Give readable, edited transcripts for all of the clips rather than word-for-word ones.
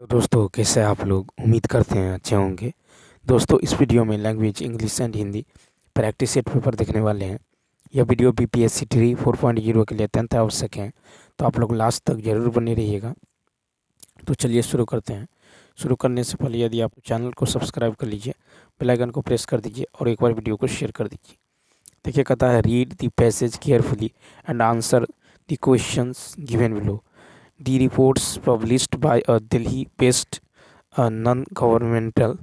तो दोस्तों कैसे आप लोग उम्मीद करते हैं अच्छे होंगे। दोस्तों इस वीडियो में language English and Hindi practice set paper देखने वाले हैं। यह वीडियो बीपीएससी ट्री 4.0 के लिए अत्यंत आवश्यक है, तो आप लोग लास्ट तक जरूर बने रहिएगा। तो चलिए शुरू करते हैं। शुरू करने से पहले यदि आप चैनल को सब्सक्राइब कर लीजिए, बेल आइकन को प्रेस कर दीजिए और एक बार वीडियो को शेयर कर दीजिए। देखिए कहता है, read the passage carefully and answer the questions given below. The reports published by a Delhi-based non-governmental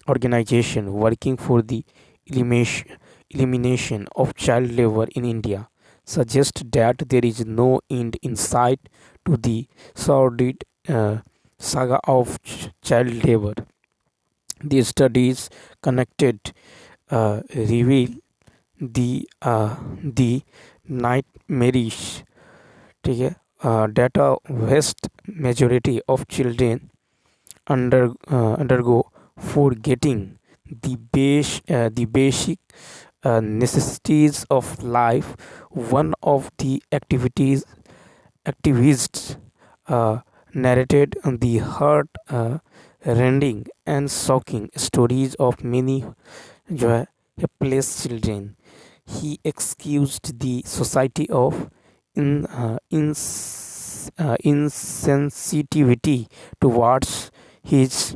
organization working for the elimination of child labor in India suggest that there is no end in sight to the sordid saga of child labor. The studies connected reveal the nightmarish, ठीक है, data vast majority of children undergo for getting the basic necessities of life. One of the activists narrated the heart rending and shocking stories of many जो है helpless children. He accused the society of insensitivity towards his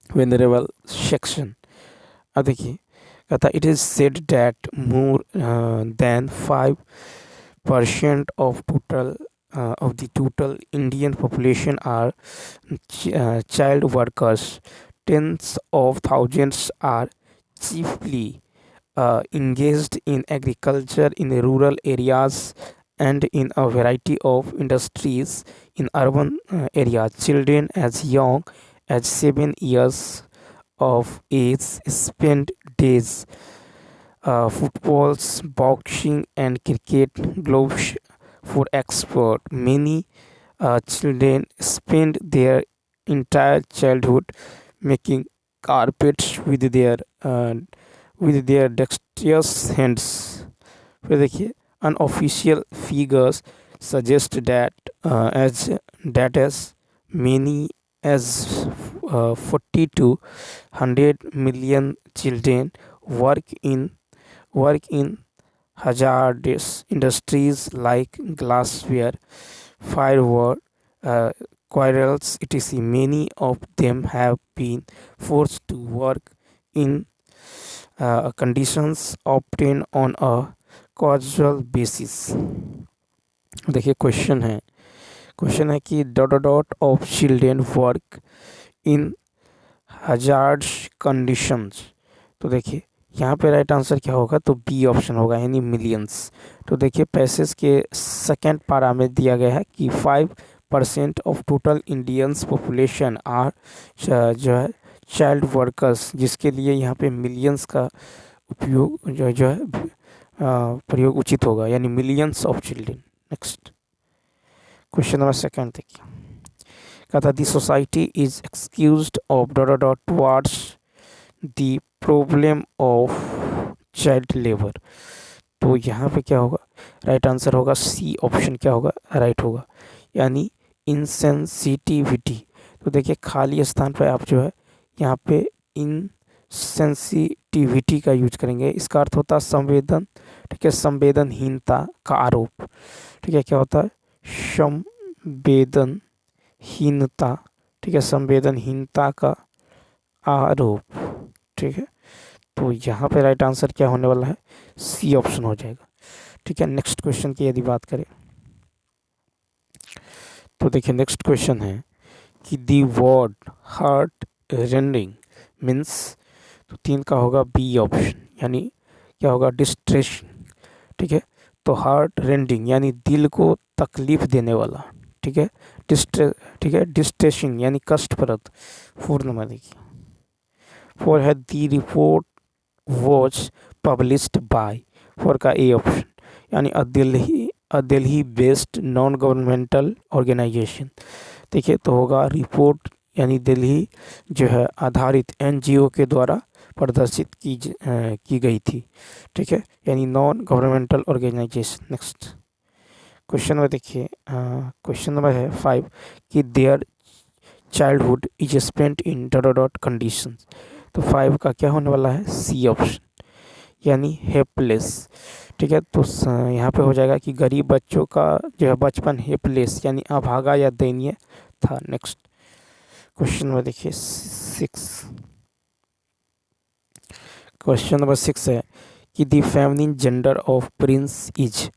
vulnerable section. अब देखिए कहता, it is said that more than 5% of the total Indian population are child workers. Tens of thousands are chiefly engaged in agriculture in rural areas and in a variety of industries in urban areas. Children as young as 7 years of age spend days footballs, boxing, and cricket gloves for export. Many children spend their entire childhood making carpets with their dexterous hands. फिर देखिए, unofficial figures suggest that as many as 40 to 100 million children work in hazardous industries like glassware, firewood, uh, quarrels, etc. Many of them have been forced to work in conditions obtained on a casual basis. देखिए question है कि dot dot of children work in hazards conditions. तो देखिए यहाँ पे right answer क्या होगा, तो बी ऑप्शन होगा, यानी मिलियंस। तो देखिए पैसेज के सेकेंड पारा में दिया गया है कि 5% of total Indians population are जो है चाइल्ड वर्कर्स, जिसके लिए यहाँ पे मिलियंस का उपयोग जो है प्रयोग उचित होगा, यानी millions of children. Next question number second देखिए, कहता the society is excused of dot dot towards the problem of child labour. तो यहाँ पे क्या होगा, राइट आंसर होगा सी ऑप्शन, क्या होगा, राइट होगा, यानी इनसेंसिटिविटी। तो देखिए खाली स्थान पर आप जो है यहाँ पे इनसेंसिटिविटी का यूज करेंगे। इसका अर्थ होता है संवेदन, ठीक है, संवेदनहीनता का आरोप। ठीक है, क्या होता है, संवेदनहीनता, ठीक है, संवेदनहीनता का आरोप। ठीक है, तो यहाँ पे राइट आंसर क्या होने वाला है, सी ऑप्शन हो जाएगा। ठीक है, नेक्स्ट क्वेश्चन की यदि बात करें तो देखिए नेक्स्ट क्वेश्चन है कि the word heart rending means, तो 3 का होगा बी ऑप्शन, यानी क्या होगा, डिस्ट्रेसिंग। ठीक है, तो हार्ट रेंडिंग यानी दिल को तकलीफ देने वाला। ठीक है, डिस्ट्रेसिंग यानी कष्टप्रद। 4 नंबर देखिए, 4 है the report was published by, 4 का ए ऑप्शन, यानी a Delhi based non governmental organisation. देखिए तो होगा रिपोर्ट, यानी दिल्ली जो है आधारित एनजीओ के द्वारा प्रदर्शित की गई थी। ठीक है, यानी non governmental organization. Next question में देखिए, क्वेश्चन नंबर है 5 कि their childhood is spent in dot dot dot condition. तो 5 का क्या होने वाला है, सी ऑप्शन, यानी हेल्पलेस। ठीक है, तो यहाँ पे हो जाएगा कि गरीब बच्चों का जो है बचपन हेल्पलेस यानी अभागा या दयनीय था। नेक्स्ट क्वेश्चन में देखिए 6, क्वेश्चन नंबर 6 है कि the feminine gender of Prince is.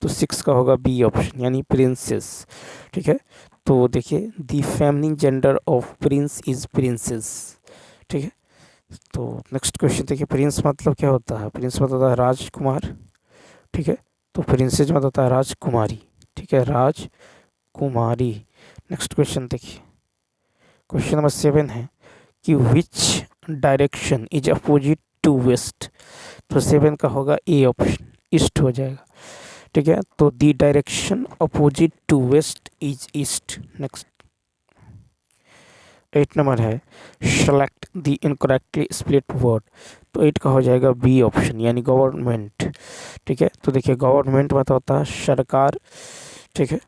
तो 6 का होगा बी ऑप्शन, यानी प्रिंसेस। ठीक है, तो देखिए the feminine gender of Prince is princess. ठीक है, तो नेक्स्ट क्वेश्चन देखिए, प्रिंस मतलब क्या होता है, प्रिंस मतलब होता है राजकुमार। ठीक है, तो प्रिंसेस मतलब होता है राजकुमारी। ठीक है, राजकुमारी। नेक्स्ट क्वेश्चन देखिए, क्वेश्चन नंबर 7 है कि which direction is opposite to west. तो 7 का होगा ए ऑप्शन, ईस्ट हो जाएगा। ठीक है, तो the direction opposite to west is east. Next 8 number है select the incorrectly split word. तो 8 का हो जाएगा बी ऑप्शन, यानी गवर्नमेंट। ठीक है, तो देखिए गवर्नमेंट मतलब होता है सरकार। ठीक है,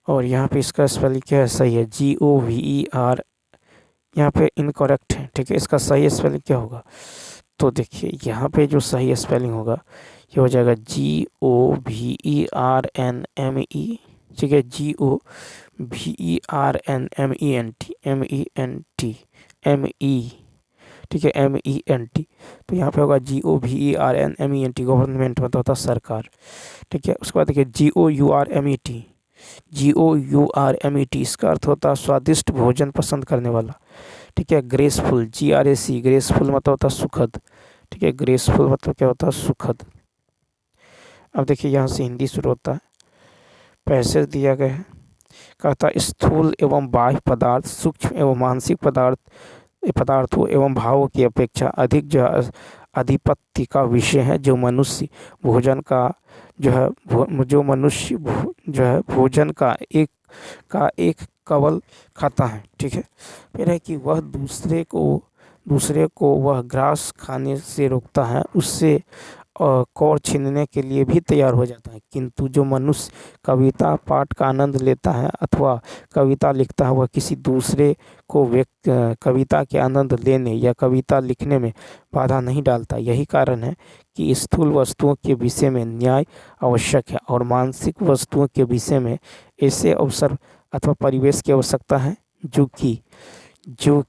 और यहाँ पे इसका स्पेलिंग क्या है, सही है GOVER, यहाँ पे इनकरेक्ट है। ठीक है, इसका सही स्पेलिंग क्या होगा, तो देखिए यहाँ पे जो सही स्पेलिंग होगा ये हो जाएगा GOVERNME। ठीक है, GOVERNMENT ठीक है, MENT। तो यहाँ पे होगा GOVERNMENT, गवर्नमेंट मतलब होता है सरकार। ठीक है, उसके बाद देखिए GOURMET इसका अर्थ होता है स्वादिष्ट भोजन पसंद करने वाला। ठीक है, ग्रेसफुल GRAC, ग्रेसफुल मतलब होता है सुखद। ठीक है, ग्रेसफुल मतलब क्या होता है, सुखद। अब देखिए यहाँ से हिंदी शुरू होता है। पैसेज दिया गया है, कहता है स्थूल एवं बाह्य पदार्थ सूक्ष्म एवं मानसिक पदार्थों एवं भावों की अपेक्षा अधिक जो है आधिपत्य का विषय है, जो मनुष्य भोजन का जो है जो मनुष्य जो है भोजन का एक कवल खाता है। ठीक है, फिर है कि वह दूसरे को वह ग्रास खाने से रोकता है, उससे कौर छीनने के लिए भी तैयार हो जाता है। किंतु जो मनुष्य कविता पाठ का आनंद लेता है अथवा कविता लिखता है, वह किसी दूसरे को कविता के आनंद लेने या कविता लिखने में बाधा नहीं डालता। यही कारण है कि स्थूल वस्तुओं के विषय में न्याय आवश्यक है और मानसिक वस्तुओं के विषय में ऐसे अवसर अथवा परिवेश की आवश्यकता है जो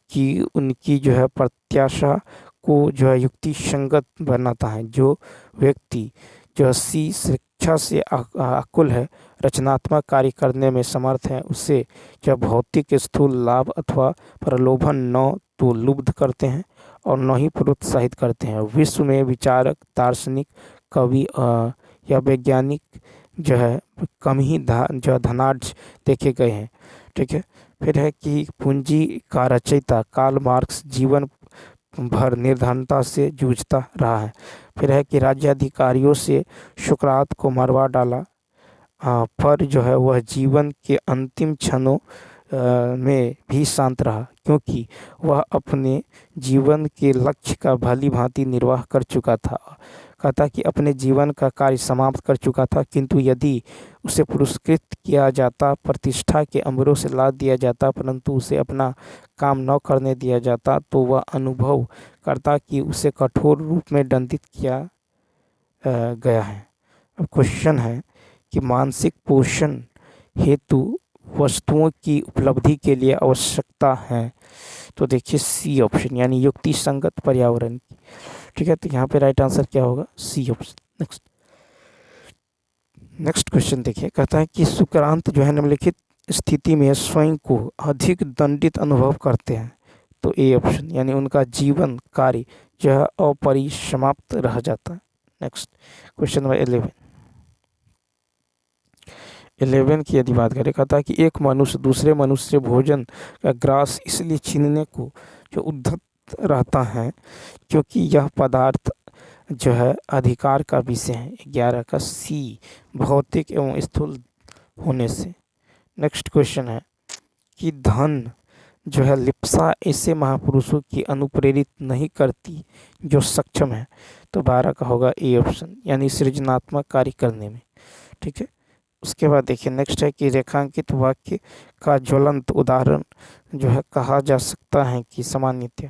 कि उनकी जो है प्रत्याशा को जो है युक्ति संगत बनाता है। जो व्यक्ति जो अस्सी शिक्षा से आकुल है, रचनात्मक कार्य करने में समर्थ है, उसे जो भौतिक स्थूल लाभ अथवा प्रलोभन न तो लुब्ध करते हैं और न ही प्रोत्साहित करते हैं। विश्व में विचारक, दार्शनिक, कवि या वैज्ञानिक जो है कम ही जो धनाढ़ देखे गए हैं। ठीक है, फिर है कि पूंजी का रचयिता कार्ल मार्क्स जीवन भर निर्धनता से जूझता रहा है। फिर है कि राज्याधिकारियों से सुकरात को मरवा डाला, पर जो है वह जीवन के अंतिम क्षणों में भी शांत रहा, क्योंकि वह अपने जीवन के लक्ष्य का भली भांति निर्वाह कर चुका था। कहता कि अपने जीवन का कार्य समाप्त कर चुका था, किंतु यदि उसे पुरस्कृत किया जाता, प्रतिष्ठा के अम्बरों से लाद दिया जाता, परंतु उसे अपना काम न करने दिया जाता, तो वह अनुभव करता कि उसे कठोर रूप में दंडित किया गया है। अब क्वेश्चन है कि मानसिक पोषण हेतु वस्तुओं की उपलब्धि के लिए आवश्यकता है। तो देखिए सी ऑप्शन, यानी युक्ति संगत पर्यावरण की। ठीक है, तो यहाँ पे राइट आंसर क्या होगा, सी ऑप्शन। नेक्स्ट क्वेश्चन देखिए, कहता है कि सुकरांत जो है निम्नलिखित स्थिति में स्वयं को अधिक दंडित अनुभव करते हैं। तो ए ऑप्शन, यानी उनका जीवन कार्य जो है अपरिसमाप्त रह जाता है। नेक्स्ट क्वेश्चन नंबर 11 की यदि बात करें, कहता है कि एक मनुष्य दूसरे मनुष्य से भोजन का ग्रास इसलिए छीनने को जो उद्धत रहता है क्योंकि यह पदार्थ जो है अधिकार का विषय है। 11 का सी, भौतिक एवं स्थूल होने से। नेक्स्ट क्वेश्चन है कि धन जो है लिप्सा ऐसे महापुरुषों की अनुप्रेरित नहीं करती जो सक्षम है। तो 12 का होगा ए ऑप्शन, यानी सृजनात्मक कार्य करने में। ठीक है, उसके बाद देखिए नेक्स्ट है कि रेखांकित वाक्य का ज्वलंत उदाहरण जो है कहा जा सकता है कि सामान्यतः।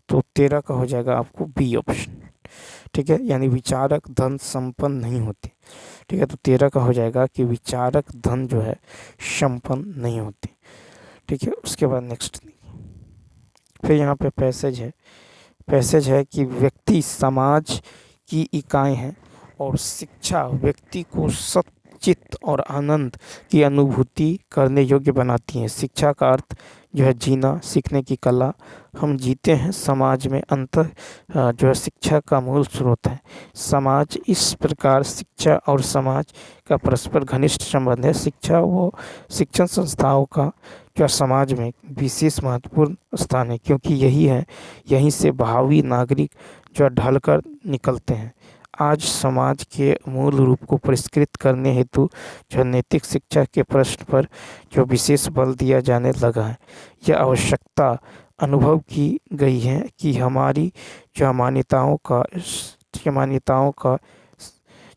तो 13 का हो जाएगा आपको बी ऑप्शन। ठीक है, यानी विचारक धन संपन्न नहीं होते। ठीक है, तो 13 का हो जाएगा कि विचारक धन जो है संपन्न नहीं होते। ठीक है, उसके बाद नेक्स्ट फिर यहाँ पे पैसेज है कि व्यक्ति समाज की इकाई है और शिक्षा व्यक्ति को सचित और आनंद की अनुभूति करने योग्य बनाती है। शिक्षा का अर्थ जो है जीना सीखने की कला। हम जीते हैं समाज में अंतर जो है शिक्षा का मूल स्रोत है। समाज इस प्रकार शिक्षा और समाज का परस्पर घनिष्ठ संबंध है। शिक्षा व शिक्षण संस्थाओं का जो समाज में विशेष महत्वपूर्ण स्थान है, क्योंकि यहीं से भावी नागरिक जो ढलकर निकलते हैं। आज समाज के मूल रूप को परिष्कृत करने हेतु जो नैतिक शिक्षा के प्रश्न पर जो विशेष बल दिया जाने लगा है। यह आवश्यकता अनुभव की गई है कि हमारी जो मान्यताओं का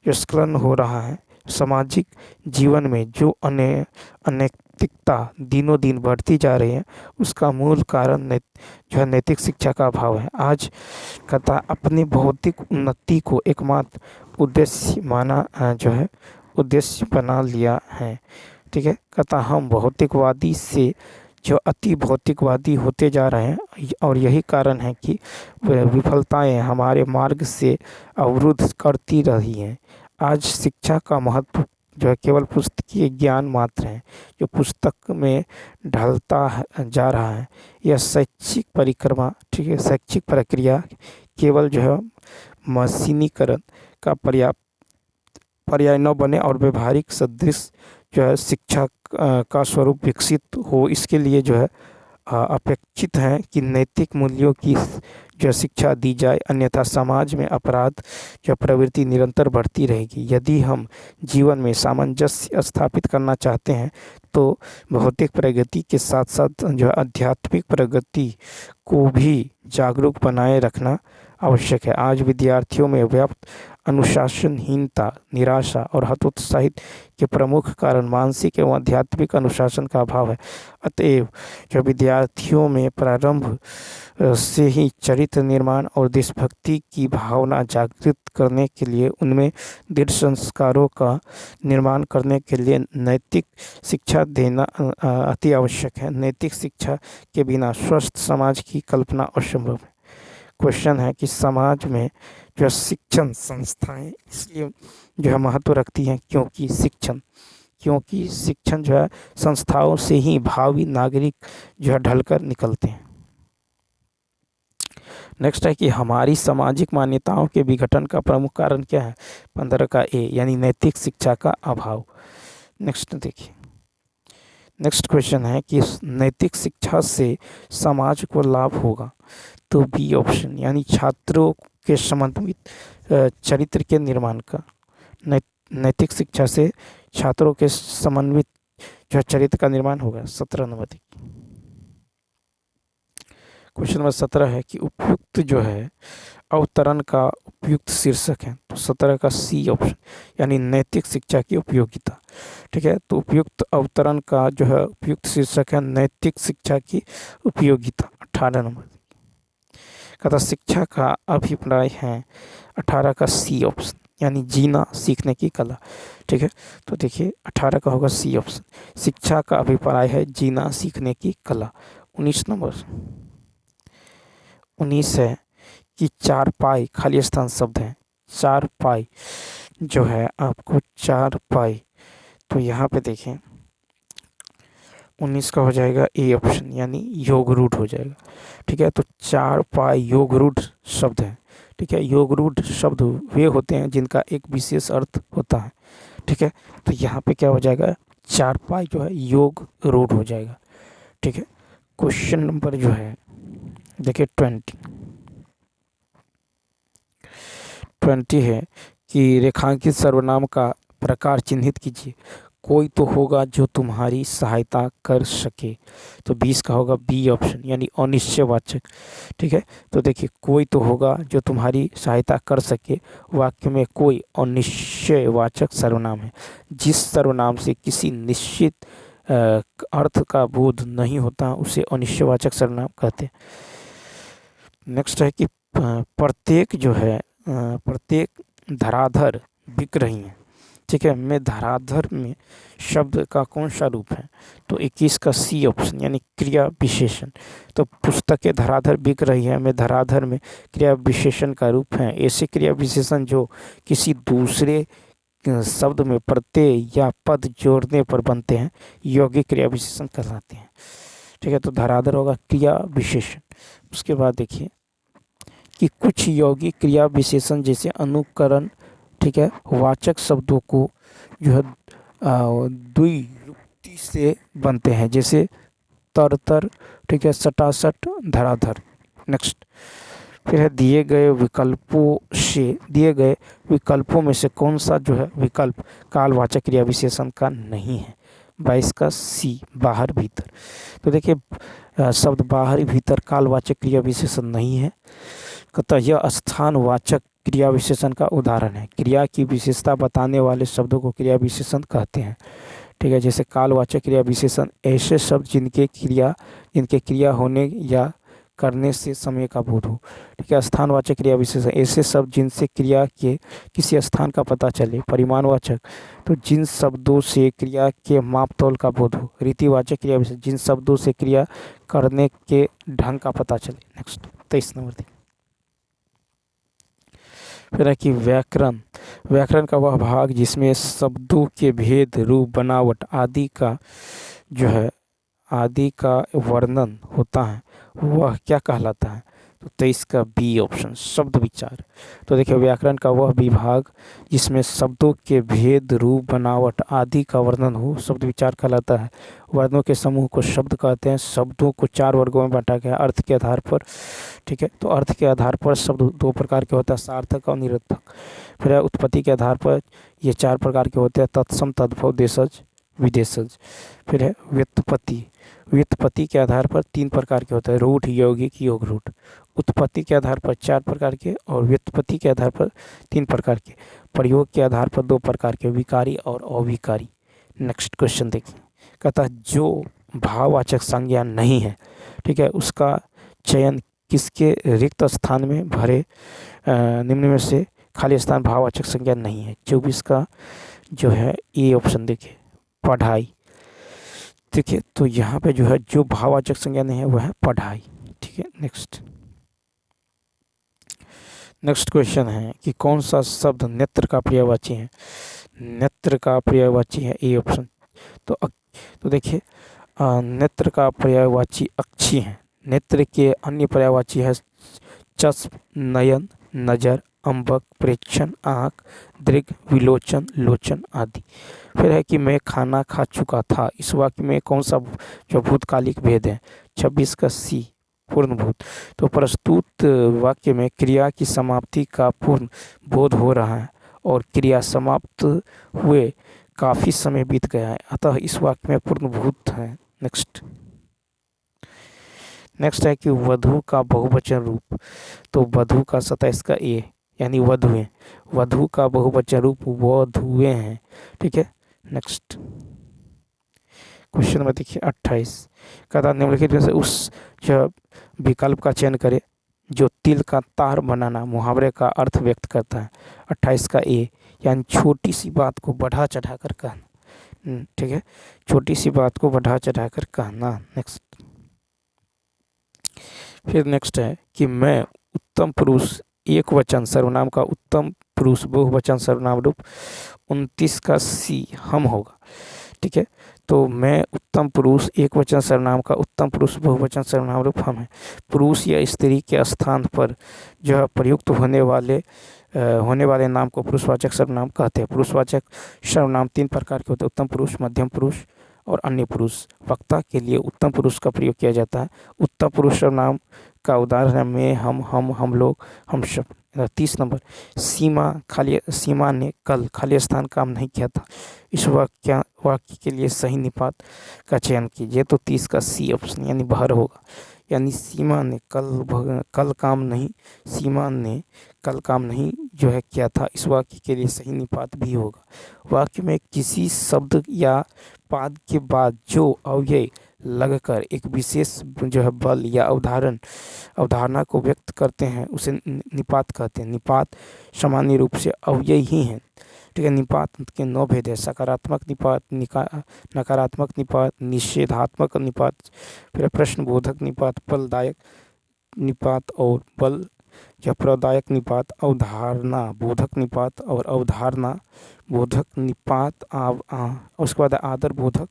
जो स्खलन हो रहा है। सामाजिक जीवन में जो अनैतिकता दिनों दिन बढ़ती जा रही है, उसका मूल कारण जो है नैतिक शिक्षा का अभाव है। आज कथा अपनी भौतिक उन्नति को एकमात्र उद्देश्य बना लिया है। ठीक है, कथा हम भौतिकवादी से जो अति भौतिकवादी होते जा रहे हैं, और यही कारण है कि विफलताएं हमारे मार्ग से अवरुद्ध करती रही हैं। आज शिक्षा का महत्व जो है केवल पुस्तकीय ज्ञान मात्र है, जो पुस्तक में जा रहा है। यह शैक्षिक परिक्रमा, ठीक है, शैक्षिक प्रक्रिया केवल जो है मशीनीकरण का पर्याय न बने और व्यवहारिक सदृश जो है शिक्षा का स्वरूप विकसित हो, इसके लिए जो है अपेक्षित है कि नैतिक मूल्यों की जो शिक्षा दी जाए। अन्यथा समाज में अपराध जो प्रवृत्ति निरंतर बढ़ती रहेगी। यदि हम जीवन में सामंजस्य स्थापित करना चाहते हैं तो भौतिक प्रगति के साथ साथ जो आध्यात्मिक प्रगति को भी जागरूक बनाए रखना आवश्यक है। आज विद्यार्थियों में व्याप्त अनुशासनहीनता, निराशा और हतोत्साहित के प्रमुख कारण मानसिक एवं आध्यात्मिक अनुशासन का अभाव है। अतएव जो विद्यार्थियों में प्रारंभ से ही चरित्र निर्माण और देशभक्ति की भावना जागृत करने के लिए, उनमें दृढ़ संस्कारों का निर्माण करने के लिए नैतिक शिक्षा देना अति आवश्यक है। नैतिक शिक्षा के बिना स्वस्थ समाज की कल्पना असंभव है। क्वेश्चन है कि समाज में जो शिक्षण संस्थाएं इसलिए जो है महत्व रखती हैं क्योंकि शिक्षण जो है संस्थाओं से ही भावी नागरिक जो है ढलकर निकलते हैं। नेक्स्ट है कि हमारी सामाजिक मान्यताओं के विघटन का प्रमुख कारण क्या है। 15 का ए, यानी नैतिक शिक्षा का अभाव। नेक्स्ट देखिए, नेक्स्ट क्वेश्चन है कि नैतिक शिक्षा से समाज को लाभ होगा। तो बी ऑप्शन, यानी छात्रों के समन्वित चरित्र के निर्माण का। नैतिक शिक्षा से छात्रों के समन्वित जो चरित्र का निर्माण होगा। 17 नंबर देखिए, क्वेश्चन नंबर 17 है कि उपयुक्त जो है अवतरण का उपयुक्त शीर्षक है। तो 17 का सी ऑप्शन, यानी नैतिक शिक्षा की उपयोगिता। ठीक है, तो उपयुक्त अवतरण का जो है उपयुक्त शीर्षक है नैतिक शिक्षा की उपयोगिता। 18 नंबर कहता शिक्षा का अभिप्राय है। 18 का सी ऑप्शन, यानी जीना सीखने की कला। ठीक है, तो देखिए 18 का होगा सी ऑप्शन, शिक्षा का अभिप्राय है जीना सीखने की कला। 19 नंबर 19 है कि चारपाई खाली स्थान शब्द है। चारपाई जो है आपको चारपाई, तो यहाँ पे देखें 19 का हो जाएगा ए ऑप्शन, यानी योग रूढ़ हो जाएगा। ठीक है, तो चारपाई योग रूढ़ शब्द है। ठीक है, योग रूढ़ शब्द वे होते हैं जिनका एक विशेष अर्थ होता है। ठीक है, तो यहाँ पे क्या हो जाएगा, चारपाई जो है योग रूढ़ हो जाएगा। ठीक है, क्वेश्चन नंबर जो है देखिए 20 है कि रेखांकित सर्वनाम का प्रकार चिन्हित कीजिए। कोई तो होगा जो तुम्हारी सहायता कर सके, तो 20 का होगा बी ऑप्शन, यानी अनिश्चयवाचक। ठीक है, तो देखिए कोई तो होगा जो तुम्हारी सहायता कर सके, वाक्य में कोई अनिश्चयवाचक सर्वनाम है। जिस सर्वनाम से किसी निश्चित अर्थ का बोध नहीं होता उसे अनिश्चयवाचक सर्वनाम कहते हैं। नेक्स्ट है कि प्रत्येक जो है प्रत्येक धराधर बिक रही है। ठीक है, मैं धराधर में शब्द का कौन सा रूप है, तो 21 का सी ऑप्शन, यानी क्रिया विशेषण। तो पुस्तकें धराधर बिक रही है में धराधर में क्रिया विशेषण का रूप है। ऐसे क्रिया विशेषण जो किसी दूसरे शब्द में प्रत्यय या पद जोड़ने पर बनते हैं यौगिक क्रिया विशेषण कहलाते हैं। ठीक है, तो धराधर होगा क्रिया विशेषण। उसके बाद देखिए कि कुछ यौगिक क्रिया विशेषण जैसे अनुकरण, ठीक है, वाचक शब्दों को जो है द्विरूपी से बनते हैं, जैसे तरतर, ठीक है, सटासट, धराधर। नेक्स्ट फिर है दिए गए विकल्पों में से कौन सा जो है विकल्प कालवाचक क्रिया विशेषण का नहीं है। 22 का सी बाहर भीतर। तो देखिए शब्द बाहर भीतर कालवाचक क्रिया विशेषण नहीं है, अतः यह स्थानवाचक क्रिया विशेषण का उदाहरण है। क्रिया की विशेषता बताने वाले शब्दों को क्रिया विशेषण कहते हैं। ठीक है, जैसे कालवाचक क्रिया विशेषण ऐसे शब्द जिनके क्रिया होने या करने से समय का बोध हो। ठीक है, स्थानवाचक क्रिया विशेषण ऐसे शब्द जिनसे क्रिया के किसी स्थान का पता चले। परिमाणवाचक तो जिन शब्दों से क्रिया के मापतोल का बोध हो। रीतिवाचक क्रिया विशेषण जिन शब्दों से क्रिया करने के ढंग का पता चले। नेक्स्ट 23 नंबर देखिए, फिर है कि व्याकरण का वह भाग जिसमें शब्दों के भेद, रूप, बनावट आदि का वर्णन होता है वह क्या कहलाता है, तो 23 का बी ऑप्शन शब्द विचार। तो देखिए व्याकरण का वह विभाग जिसमें शब्दों के भेद, रूप, बनावट आदि का वर्णन हो शब्द विचार कहलाता है। वर्णों के समूह को शब्द कहते हैं। शब्दों को 4 वर्गों में बांटा गया अर्थ के आधार पर। ठीक है, तो अर्थ के आधार पर शब्द 2 प्रकार के होता है, सार्थक और निरर्थक। फिर है उत्पत्ति के आधार पर ये 4 प्रकार के होते हैं, तत्सम, तद्भव, देशज, विदेशज। फिर है व्युत्पत्ति के आधार पर 3 प्रकार के होते हैं, रूढ़, यौगिक, योग रूढ़। उत्पत्ति के आधार पर 4 प्रकार के और व्युत्पत्ति के आधार पर 3 प्रकार के। प्रयोग के आधार पर 2 प्रकार के, विकारी और अविकारी। नेक्स्ट क्वेश्चन देखिए, कहता है जो भाववाचक संज्ञा नहीं है, ठीक है, उसका चयन किसके रिक्त स्थान में भरे, निम्न में से खाली स्थान भाववाचक संज्ञा नहीं है। 24 का जो है ए ऑप्शन देखिए पढ़ाई। देखिए तो यहाँ पे जो है जो भाववाचक संज्ञा नहीं है वह है पढ़ाई। ठीक है, नेक्स्ट क्वेश्चन है कि कौन सा शब्द नेत्र का पर्यायवाची है। नेत्र का पर्यायवाची है ए ऑप्शन। तो देखिए नेत्र का पर्यायवाची अक्षी है। नेत्र के अन्य पर्यायवाची है चष्म, नयन, नजर, अंबक, प्रेक्षण, आँख, दृग, विलोचन, लोचन आदि। फिर है कि मैं खाना खा चुका था। इस वाक्य में कौन सा जो भूतकालिक भेद है। 26 का सी पूर्णभूत। तो प्रस्तुत वाक्य में क्रिया की समाप्ति का पूर्ण बोध हो रहा है और क्रिया समाप्त हुए काफ़ी समय बीत गया है, अतः इस वाक्य में पूर्णभूत है। नेक्स्ट है कि वधु का बहुवचन रूप। तो वधु का 27 का ए यानी वधुएं। वधु का बहुवचन रूप वधुएं हैं। ठीक है, नेक्स्ट क्वेश्चन नंबर देखिए 28 का निम्नलिखित में से उस विकल्प का चयन करें जो तिल का तार बनाना मुहावरे का अर्थ व्यक्त करता है। 28 का ए यानी छोटी सी बात को बढ़ा चढ़ा कर कहना। ठीक है, छोटी सी बात को बढ़ा चढ़ा कर कहना। फिर नेक्स्ट है कि मैं उत्तम पुरुष एक वचन सर्वनाम का उत्तम पुरुष बहुवचन सर्वनाम रूप। 29 का सी हम होगा। ठीक है, तो मैं उत्तम पुरुष एक वचन सर्वनाम का उत्तम पुरुष बहुवचन सर्वनाम रूप हम है। पुरुष या स्त्री के स्थान पर जो है प्रयुक्त होने वाले नाम को पुरुषवाचक सर्वनाम कहते हैं। पुरुषवाचक सर्वनाम 3 प्रकार के होते हैं, उत्तम पुरुष, मध्यम पुरुष और अन्य पुरुष। वक्ता के लिए उत्तम पुरुष का प्रयोग किया जाता है। उत्तम पुरुष सर्वनाम का उदाहरण है मैं, हम लोग, हम सब। 30 नंबर, सीमा ने कल खाली स्थान काम नहीं किया था। इस वाक्य के लिए सही निपात का चयन कीजिए। तो 30 का सी ऑप्शन यानी बहर होगा। यानी सीमा ने कल काम नहीं जो है किया था, इस वाक्य के लिए सही निपात भी होगा। वाक्य में किसी शब्द या पाद के बाद जो अव्यय लगकर एक विशेष जो है बल या अवधारणा को व्यक्त करते हैं उसे निपात कहते हैं। निपात सामान्य रूप से अव्यय ही हैं। ठीक है। निपात के 9 भेद है: सकारात्मक निपात, नकारात्मक निपात, निषेधात्मक निपात, फिर प्रश्नबोधक निपात, फलदायक निपात और बल या प्रदायक निपात, अवधारणा बोधक निपात और अवधारणा बोधक निपात। उसके बाद आदर बोधक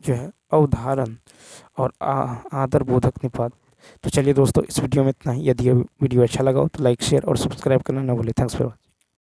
जो है अवधारण और आदर बोधक निपात। तो चलिए दोस्तों, इस वीडियो में इतना ही। यदि वीडियो अच्छा लगा हो तो लाइक, शेयर और सब्सक्राइब करना ना भूलें। Thanks for watching.